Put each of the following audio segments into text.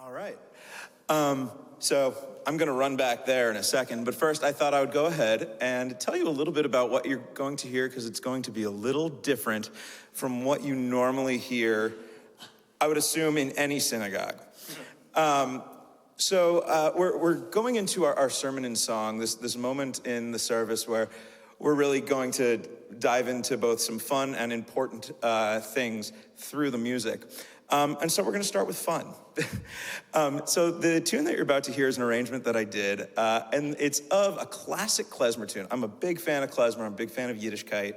All right. So I'm going to run back there in a second, but first I thought I would go ahead and tell you a little bit about what you're going to hear, because it's going to be a little different from what you normally hear, I would assume, in any synagogue. So we're going into our sermon and song, this moment in the service where we're really going to dive into both some fun and important things through the music. And so we're going to start with fun. So the tune that you're about to hear is an arrangement that I did, and it's of a classic klezmer tune. I'm a big fan of klezmer. I'm a big fan of Yiddishkeit,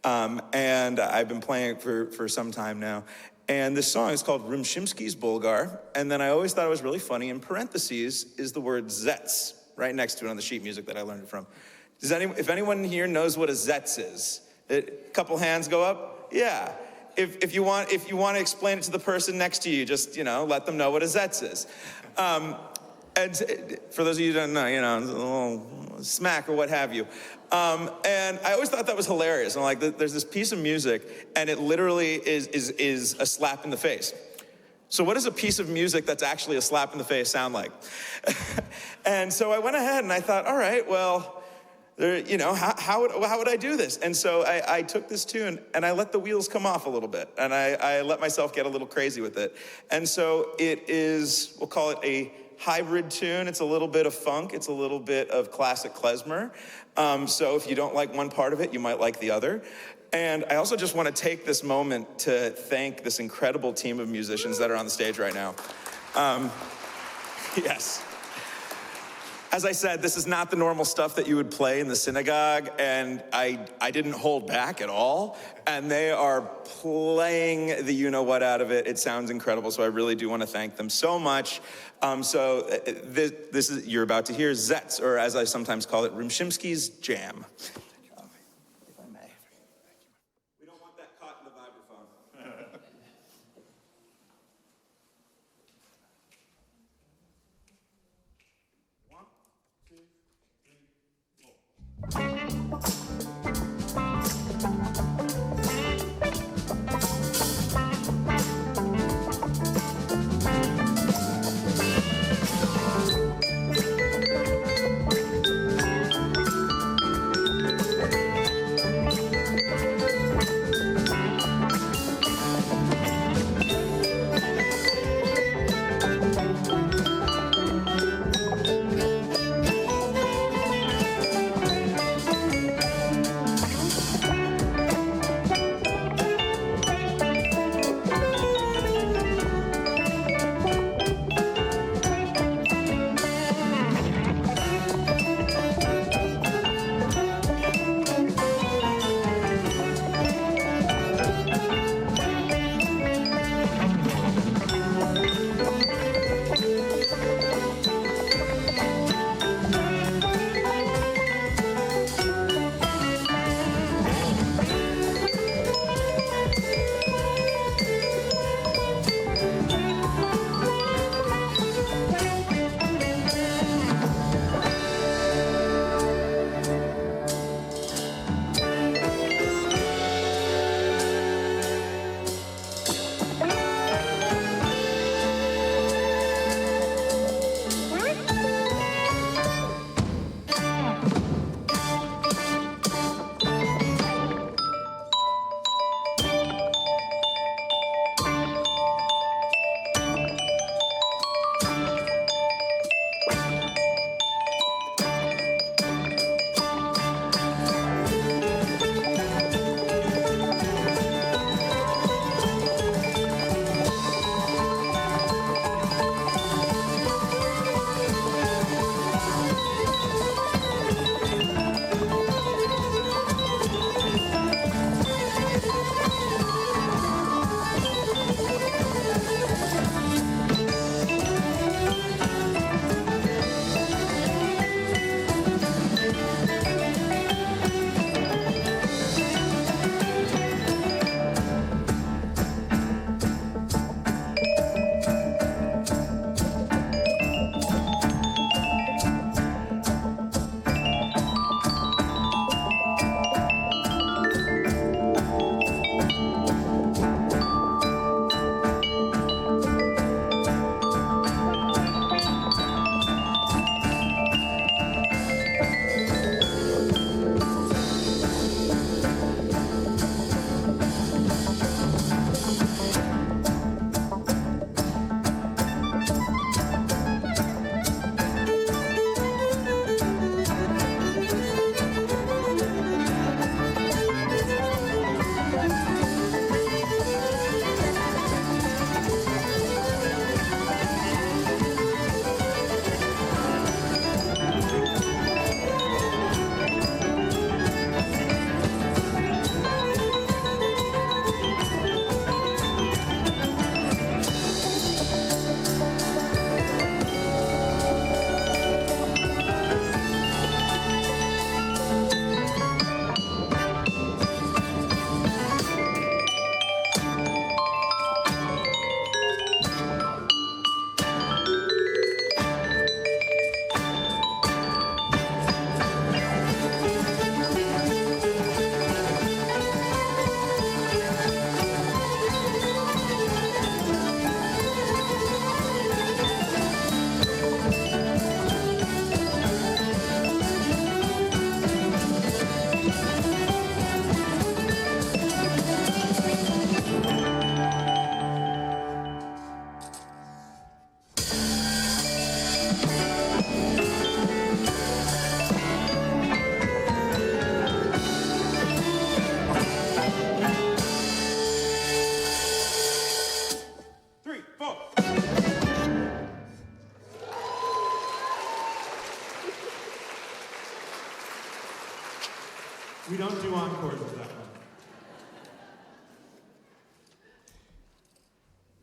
and I've been playing it for some time now. And this song is called Rumshimsky's Bulgar, and then I always thought it was really funny. In parentheses is the word Zetz right next to it on the sheet music that I learned it from. If anyone here knows what a Zetz is, a couple hands go up. Yeah. If you want to explain it to the person next to you, just, let them know what a Zetz is. And for those of you who don't know, a little smack or what have you. And I always thought that was hilarious. I'm like, there's this piece of music, and it literally is a slap in the face. So what does a piece of music that's actually a slap in the face sound like? And so I went ahead and I thought, all right, well, how would I do this? And so I took this tune and I let the wheels come off a little bit, and I let myself get a little crazy with it. And so it is, we'll call it a hybrid tune. It's a little bit of funk. It's a little bit of classic klezmer. So if you don't like one part of it, you might like the other. And I also just want to take this moment to thank this incredible team of musicians that are on the stage right now. Yes. As I said, this is not the normal stuff that you would play in the synagogue, and I didn't hold back at all, and they are playing the you-know-what out of it. It sounds incredible, so I really do want to thank them so much. This is, you're about to hear Zetz, or as I sometimes call it, Rumshimsky's Jam. If I may. We don't want that caught in the vibraphone.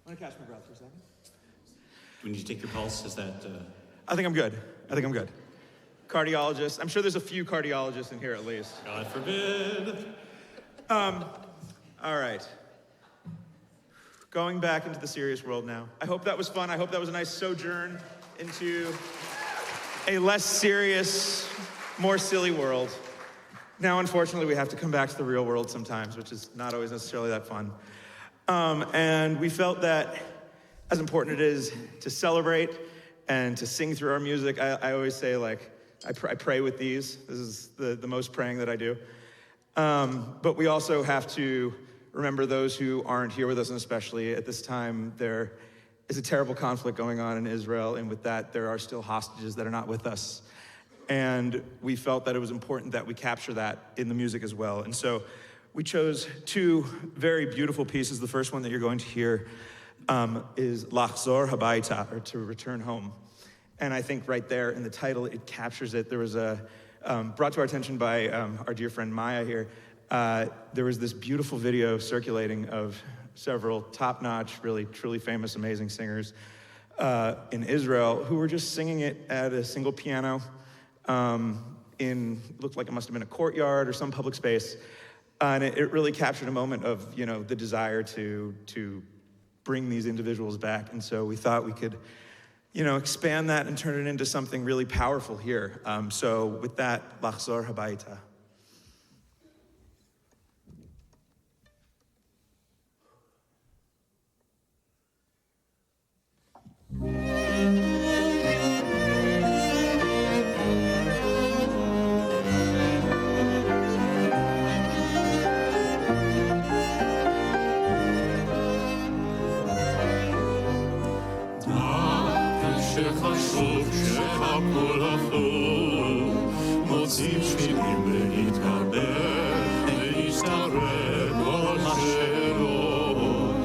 I'm gonna catch my breath for a second. Do we need to take your pulse? Is that... I think I'm good. Cardiologist. I'm sure there's a few cardiologists in here at least. God forbid. All right. Going back into the serious world now. I hope that was fun. I hope that was a nice sojourn into a less serious, more silly world. Now, unfortunately, we have to come back to the real world sometimes, which is not always necessarily that fun. And we felt that as important it is to celebrate and to sing through our music, I always say, like, I pray with these. This is the most praying that I do. But we also have to remember those who aren't here with us, and especially at this time, there is a terrible conflict going on in Israel, and with that, there are still hostages that are not with us. And we felt that it was important that we capture that in the music as well. And so we chose two very beautiful pieces. The first one that you're going to hear is Lachzor Habayta, or to return home. And I think right there in the title, it captures it. There was a, brought to our attention by our dear friend Maya here, there was this beautiful video circulating of several top-notch, really, truly famous, amazing singers in Israel who were just singing it at a single piano looked like it must have been a courtyard or some public space. And it really captured a moment of, the desire to bring these individuals back. And so we thought we could, expand that and turn it into something really powerful here. So with that, Lachzor Habayta. שחשוב שהכל הפוך מוצאים שירים להתחבר להשתרר כל השאלות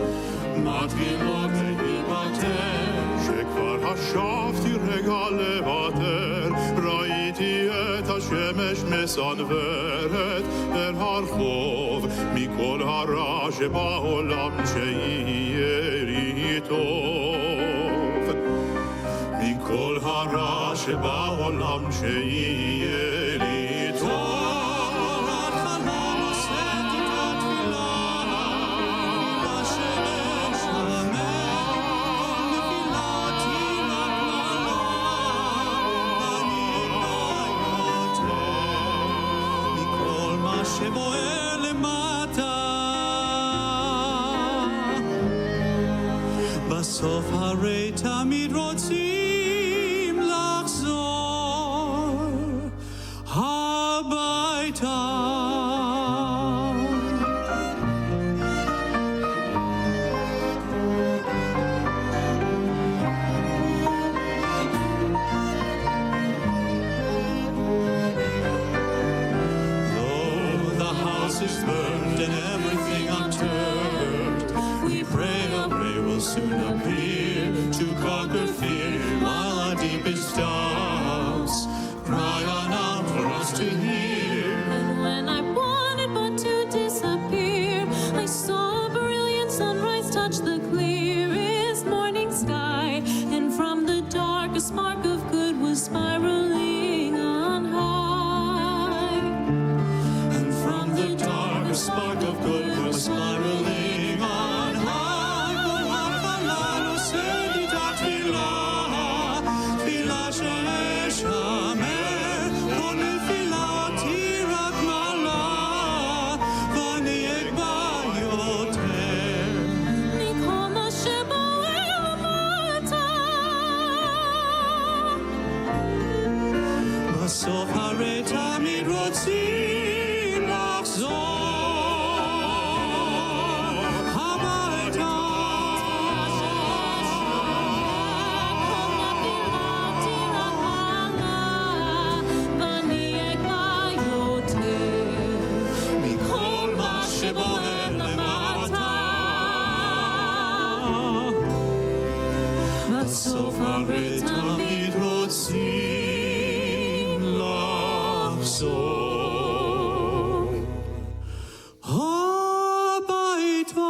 מתחילות להיפטר שכבר חשבתי רגע לוותר ראיתי את השמש מסנוורת אל הרחוב מכל הרע שבעולם שיהיה לי טוב כל הרע שבעולם שיהיה לי טוב התחלה נושאת את התפילה תפילה שאשמע נפילתי רק מעלה אני יותר מכל מה שבוער למטה בסוף הרי תמיד רוצים soon appear to conquer fear while our deepest doubts cry on out for us to hear. And when I wanted but to disappear, I saw a brilliant sunrise touch the clearest morning sky, and from the dark a spark of good was spiraling on high. And from the dark a spark of good was spiraling on high. בסוף הרי תמיד רוצים לחזור הביתה ואני אקבע יותר מכל מה שבוער למטה בסוף הרי תמיד רוצים הביתה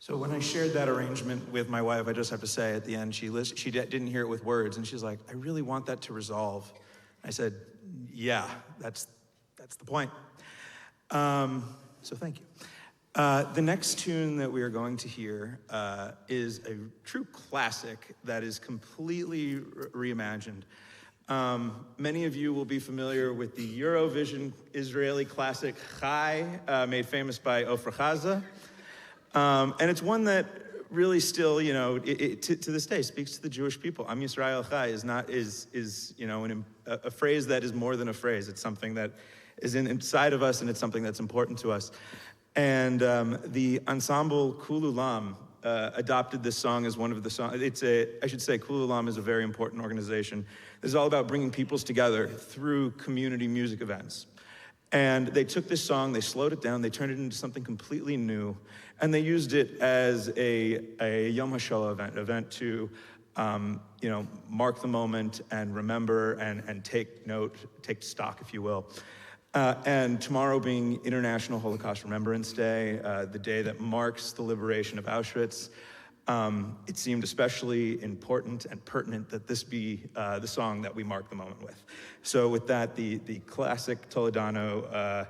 So when I shared that arrangement with my wife, I just have to say at the end, she didn't hear it with words, and she's like, I really want that to resolve. I said, yeah, that's the point. So thank you. The next tune that we are going to hear is a true classic that is completely reimagined. Many of you will be familiar with the Eurovision Israeli classic Chai, made famous by Ofra Chaza. And it's one that really still, to this day speaks to the Jewish people. Am Yisrael Chai is a phrase that is more than a phrase. It's something that is inside of us, and it's something that's important to us. And the ensemble Kululam adopted this song as one of the songs. I should say Kululam is a very important organization. This is all about bringing peoples together through community music events. And they took this song, they slowed it down, they turned it into something completely new, and they used it as a Yom HaShoah event to, mark the moment and remember and take note, take stock, if you will. And tomorrow being International Holocaust Remembrance Day, the day that marks the liberation of Auschwitz, it seemed especially important and pertinent that this be the song that we mark the moment with. So with that, the classic Toledano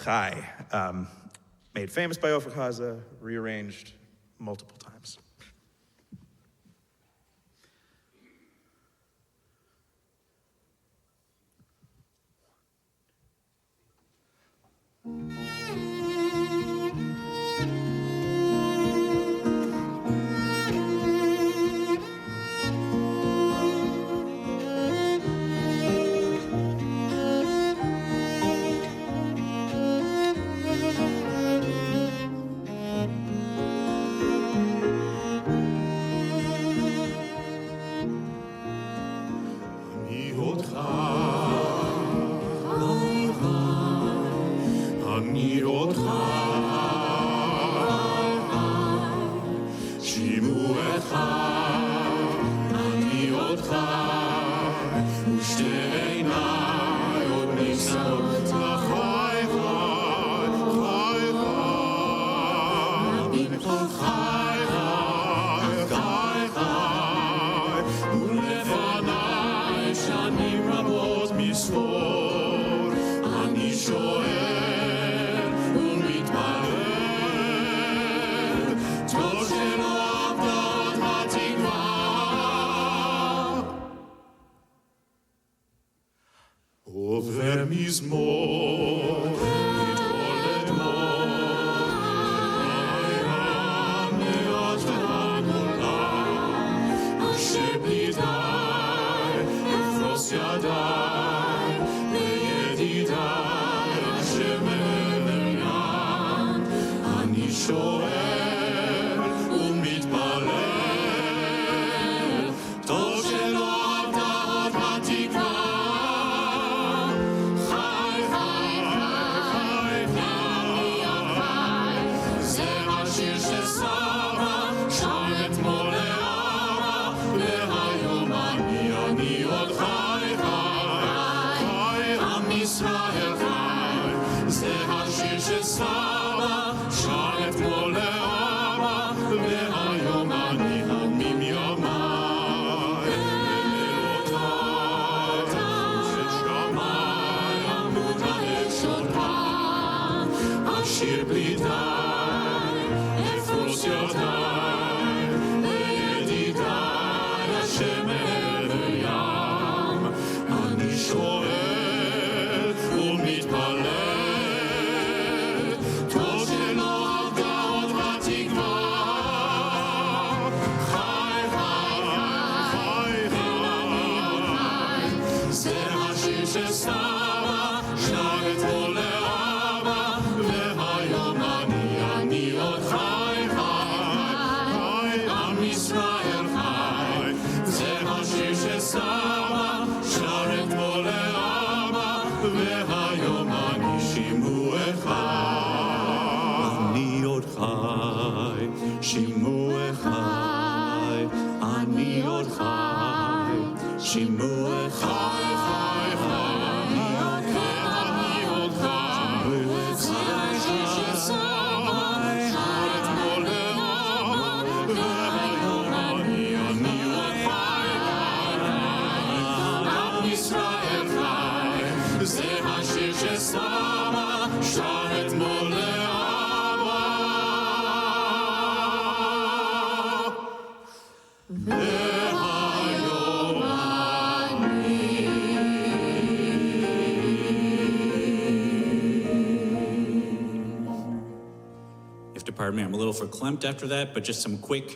Chai, made famous by Ofra Chaza, rearranged multiple times. זה השיר ששרה שר אתמול לאבא. והיום You have to pardon me, I'm a little verklempt after that, but just some quick